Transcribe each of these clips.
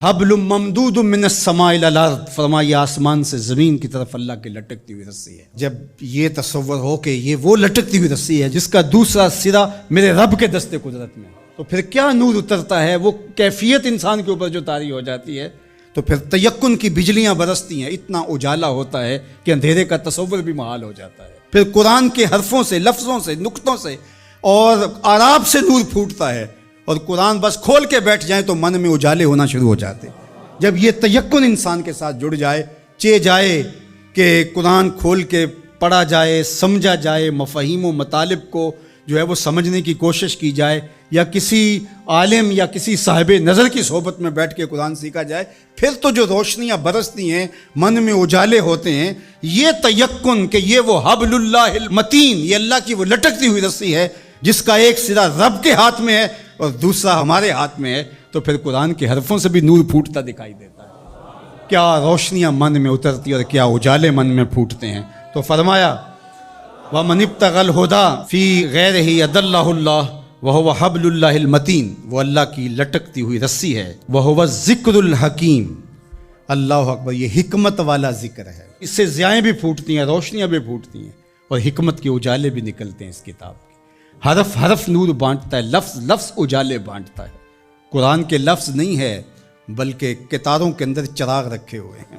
حبل ممدود من السماء الى الارض، فرمایا آسمان سے زمین کی طرف اللہ کی لٹکتی ہوئی رسی ہے۔ جب یہ تصور ہو کہ یہ وہ لٹکتی ہوئی رسی ہے جس کا دوسرا سرا میرے رب کے دست قدرت میں، تو پھر کیا نور اترتا ہے، وہ کیفیت انسان کے اوپر جو طاری ہو جاتی ہے، تو پھر تیقن کی بجلیاں برستی ہیں، اتنا اجالا ہوتا ہے کہ اندھیرے کا تصور بھی محال ہو جاتا ہے۔ پھر قرآن کے حرفوں سے، لفظوں سے، نقطوں سے اور آراب سے نور پھوٹتا ہے، اور قرآن بس کھول کے بیٹھ جائیں تو من میں اجالے ہونا شروع ہو جاتے۔ جب یہ تیقن انسان کے ساتھ جڑ جائے، چے جائے کہ قرآن کھول کے پڑھا جائے، سمجھا جائے، مفاہیم و مطالب کو جو ہے وہ سمجھنے کی کوشش کی جائے، یا کسی عالم یا کسی صاحب نظر کی صحبت میں بیٹھ کے قرآن سیکھا جائے، پھر تو جو روشنیاں برستی ہیں، من میں اجالے ہوتے ہیں۔ یہ تیقن کہ یہ وہ حبل اللہ المتین، یہ اللہ کی وہ لٹکتی ہوئی رسی ہے جس کا ایک سرا رب کے ہاتھ میں ہے اور دوسرا ہمارے ہاتھ میں ہے، تو پھر قرآن کے حرفوں سے بھی نور پھوٹتا دکھائی دیتا ہے۔ کیا روشنیاں من میں اترتی اور کیا اجالے من میں پھوٹتے ہیں۔ تو فرمایا وَمَنِ ابْتَغَى الْهُدَى فِي غَيْرِهِ أَضَلَّهُ اللَّهُ وَهُوَ حَبْلُ اللَّهِ الْمَتِينُ، وہ اللہ کی لٹکتی ہوئی رسی ہے۔ وَهُوَ الذِّكْرُ الْحَكِيمُ، اللہ اکبر، یہ حکمت والا ذکر ہے۔ اس سے ضیائیں بھی پھوٹتی ہیں، روشنیاں بھی پھوٹتی ہیں، اور حکمت کے اجالے بھی نکلتے ہیں اس کتاب کے۔ حرف حرف نور بانٹتا ہے، لفظ لفظ اجالے بانٹتا ہے۔ قرآن کے لفظ نہیں ہے بلکہ کتاروں کے اندر چراغ رکھے ہوئے ہیں۔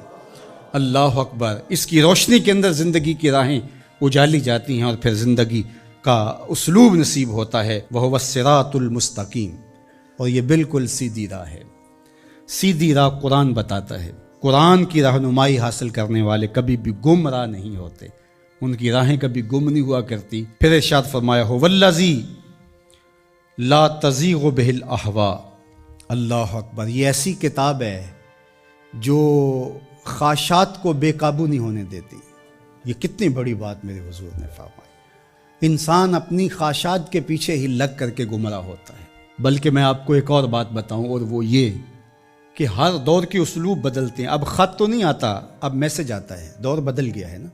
اللہ اکبر، اس کی روشنی کے اندر زندگی کی راہیں اجالی جاتی ہیں، اور پھر زندگی کا اسلوب نصیب ہوتا ہے۔ وَهُوَ الصِّرَاطُ الْمُسْتَقِيمُ، اور یہ بالکل سیدھی راہ ہے۔ سیدھی راہ قرآن بتاتا ہے۔ قرآن کی رہنمائی حاصل کرنے والے کبھی بھی گمراہ نہیں ہوتے، ان کی راہیں کبھی گم نہیں ہوا کرتی۔ پھر ارشاد فرمایا هُوَ الَّذِي لَا تَزِيغُ بِهِ الْأَهْوَاءُ، اللہ اکبر، یہ ایسی کتاب ہے جو خواہشات کو بے قابو نہیں ہونے دیتی۔ یہ کتنی بڑی بات میرے حضور نے فرمائی۔ انسان اپنی خواہشات کے پیچھے ہی لگ کر کے گمراہ ہوتا ہے۔ بلکہ میں آپ کو ایک اور بات بتاؤں، اور وہ یہ کہ ہر دور کے اسلوب بدلتے ہیں۔ اب خط تو نہیں آتا، اب میسج آتا ہے، دور بدل گیا ہے نا۔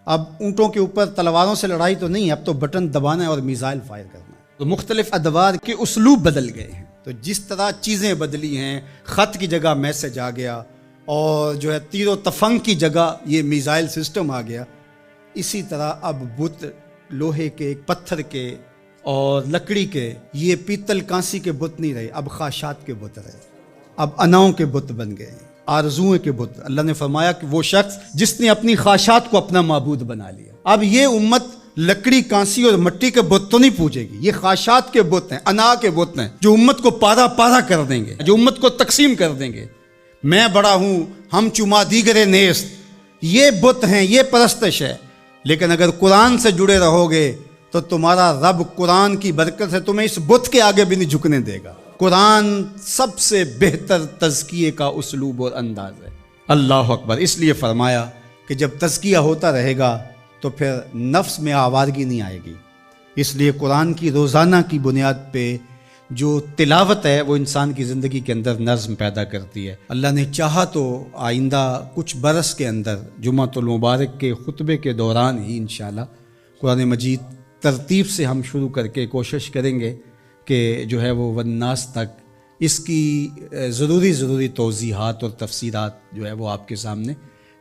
اب اونٹوں کے اوپر تلواروں سے لڑائی تو نہیں، اب تو بٹن دبانا ہے اور میزائل فائر کرنا ہے۔ تو مختلف ادوار کے اسلوب بدل گئے ہیں۔ تو جس طرح چیزیں بدلی ہیں، خط کی جگہ میسج آ گیا، اور جو ہے تیر و تفنگ کی جگہ یہ میزائل سسٹم آ گیا، اسی طرح اب بت لوہے کے، پتھر کے اور لکڑی کے، یہ پیتل کانسی کے بت نہیں رہے، اب خواہشات کے بت رہے، اب اناؤں کے بت بن گئے، آرزوؤں کے بت۔ اللہ نے فرمایا کہ وہ شخص جس نے اپنی خواہشات کو اپنا معبود بنا لیا۔ اب یہ امت لکڑی، کانسی اور مٹی کے بت تو نہیں پوجے گی، یہ خواہشات کے بت ہیں، انا کے بت ہیں، جو امت کو پارا پارا کر دیں گے، جو امت کو تقسیم کر دیں گے۔ میں بڑا ہوں، ہم چما دیگرے نیست، یہ بت ہیں، یہ پرستش ہے۔ لیکن اگر قرآن سے جڑے رہو گے تو تمہارا رب قرآن کی برکت سے تمہیں اس بت کے آگے بھی نہیں جھکنے دے گا۔ قرآن سب سے بہتر تزکیے کا اسلوب اور انداز ہے۔ اللہ اکبر، اس لیے فرمایا کہ جب تزکیہ ہوتا رہے گا تو پھر نفس میں آوارگی نہیں آئے گی۔ اس لیے قرآن کی روزانہ کی بنیاد پہ جو تلاوت ہے وہ انسان کی زندگی کے اندر نظم پیدا کرتی ہے۔ اللہ نے چاہا تو آئندہ کچھ برس کے اندر جمعۃ المبارک کے خطبے کے دوران ہی انشاءاللہ قرآن مجید ترتیب سے ہم شروع کر کے کوشش کریں گے کہ جو ہے وہ والناس تک اس کی ضروری توضیحات اور تفسیرات جو ہے وہ آپ کے سامنے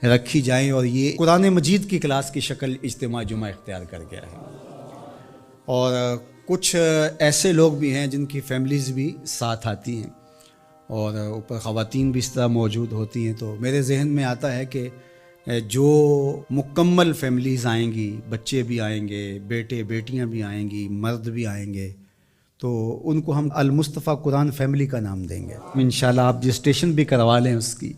رکھی جائیں، اور یہ قرآن مجید کی کلاس کی شکل اجتماع جمعہ اختیار کر گیا ہے۔ اور کچھ ایسے لوگ بھی ہیں جن کی فیملیز بھی ساتھ آتی ہیں، اور اوپر خواتین بھی اس طرح موجود ہوتی ہیں، تو میرے ذہن میں آتا ہے کہ جو مکمل فیملیز آئیں گی، بچے بھی آئیں گے، بیٹے بیٹیاں بھی آئیں گی، مرد بھی آئیں گے، تو ان کو ہم المصطفیٰ قرآن فیملی کا نام دیں گے انشاءاللہ۔ آپ رجسٹریشن بھی کروا لیں اس کی،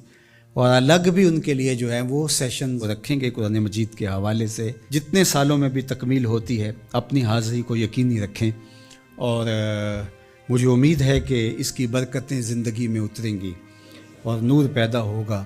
اور الگ بھی ان کے لیے جو ہے وہ سیشن رکھیں گے قرآن مجید کے حوالے سے۔ جتنے سالوں میں بھی تکمیل ہوتی ہے اپنی حاضری کو یقینی رکھیں، اور مجھے امید ہے کہ اس کی برکتیں زندگی میں اتریں گی اور نور پیدا ہوگا۔